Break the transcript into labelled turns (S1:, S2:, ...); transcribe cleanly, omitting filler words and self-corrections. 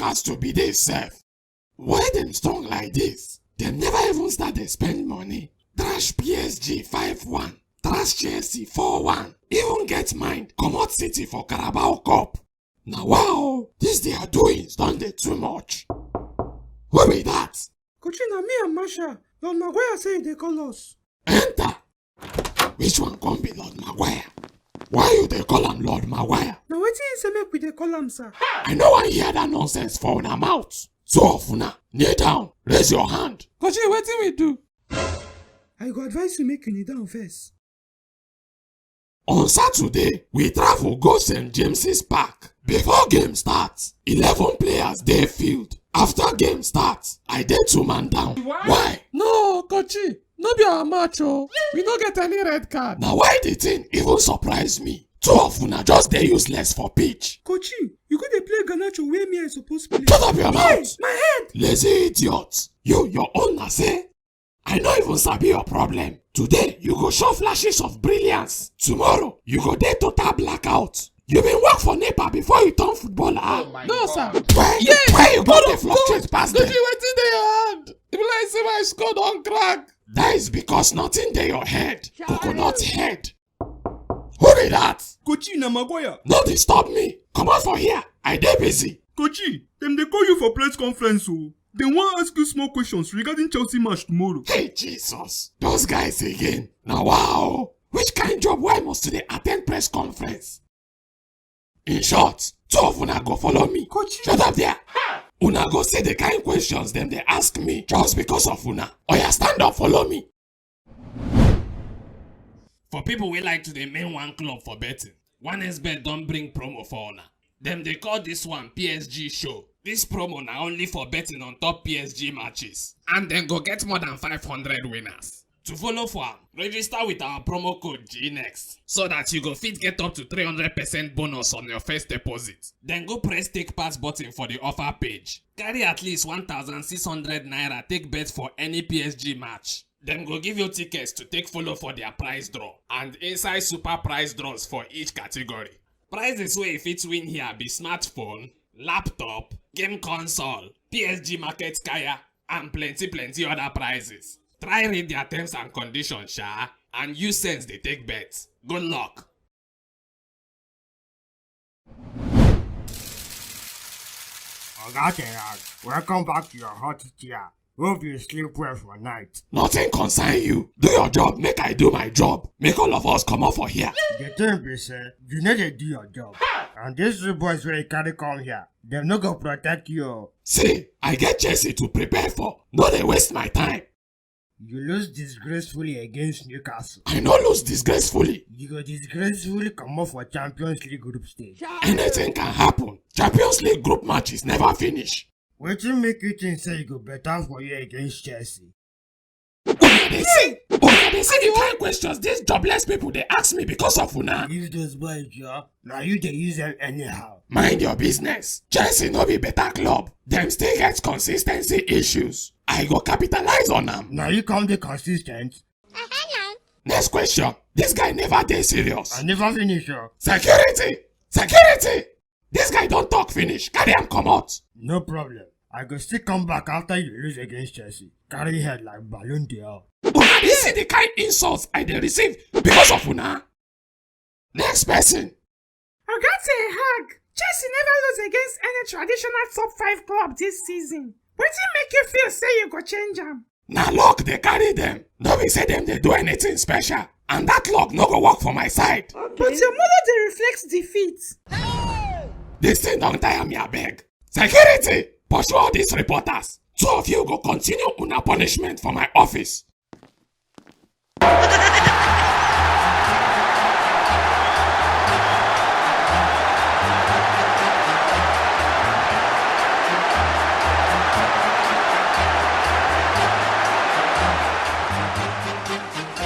S1: cats to be they self. Why them strong like this? Them never even start to spend money. Trash PSG 5-1. Trash Chelsea 4-1. Even get mind. Comot City for Carabao Cup. Now wow, this they are doing don't they too much. Who be that?
S2: Coach, na me and Masha. Lord Maguire say they call us.
S1: Enter. Which one can be Lord Maguire? Why you they call him Lord Maguire?
S2: Now wetin you say make we dey call am, sir?
S1: I know I hear that nonsense for una mouth. Two of una, kneel down, raise your hand.
S2: Coach, wetin we do? I go advise you make you kneel down first.
S1: On Saturday, we travel go St. James's Park. Before game starts, 11 players dey field. After game starts, I dey 2-man down. Why?
S2: No, Coach, no be our match oh. We no get any red card.
S1: Now why the thing even surprise me? Two of una just dey useless for pitch.
S2: Coach, you go dey play Ganacho where me I suppose play.
S1: Shut up your mouth!
S2: My head!
S1: Lazy idiot! Your own na say? I no even sabi your problem. Today, you go show flashes of brilliance. Tomorrow, you go dey total blackout. You been work for NEPA before you turn footballer.
S2: Oh no, sir.
S1: Why you go dey fluctuate past them?
S2: Coach, wetin dey your hand? E be like say my skull don crack.
S1: That is because nothing dey your head. Coconut head. Who be that?
S3: Coach, na Maguire.
S1: No disturb me. Come out for here. I dey busy.
S3: Coach, them they call you for press conference oh. They want to ask you small questions regarding Chelsea match tomorrow.
S1: Hey Jesus, those guys again. Now wow, which kind job why must they attend press conference? In short, two of una go follow me.
S2: Coach,
S1: shut up there. Una go say the kind questions them they ask me just because of una. Oya stand up, follow me. For people we like to the main one club for betting, 1xBet don't bring promo for una. Them they call this one PSG show. This promo na only for betting on top PSG matches. And then go get more than 500 winners. To follow for am, register with our promo code GNEXT so that you go fit get up to 300% bonus on your first deposit. Then go press take pass button for the offer page. Carry at least 1,600 naira take bet for any PSG match. Them go give you tickets to take follow for their prize draw and inside super prize draws for each category. Prizes wey you fit win here be smartphone, laptop, game console, PSG market kaya, and plenty other prizes. Try read their terms and conditions, sha, and use sense they take bets. Good luck.
S4: Oga, welcome back to your hot chair. Hope you sleep well for night.
S1: Nothing concern you. Do your job, make I do my job. Make all of us come out for here.
S4: The thing be say, you need to do your job. And these two boys wey carry come here, them no go protect you.
S1: See, I get Chelsea to prepare for. No dey waste my time.
S4: You lose disgracefully against Newcastle.
S1: I no lose disgracefully.
S4: You go disgracefully come off for Champions League group stage.
S1: Anything can happen. Champions League group matches never finish.
S4: Wetin make you think say e go better for you against Chelsea?
S1: They see the kind questions these jobless people they ask me because of una.
S4: Use those boys, Joe. Now you dey use them anyhow.
S1: Mind your business. Chelsea no be better club. Them still get consistency issues. I go capitalize on them.
S4: Now you come dey consistent.
S1: Next question. This guy never dey serious.
S4: I never finish, oh.
S1: Security! Security! This guy don't talk finish. Carry him come out.
S4: No problem. I go still come back after you lose against Chelsea. Carry head like balloon deal.
S1: Una dey see the kind insults I dey receive because of una. Next person.
S2: I got a hug. Chelsea never lose against any traditional top 5 club this season. Wetin make you feel say you go change am?
S1: Na luck dey carry them. No be say them dey do anything special. And that luck no go work for my side.
S2: Okay. But your mother dey reflect defeat.
S1: This thing don't tire me abeg. Security! Pursue all these reporters. Two of you go continue una punishment for my office.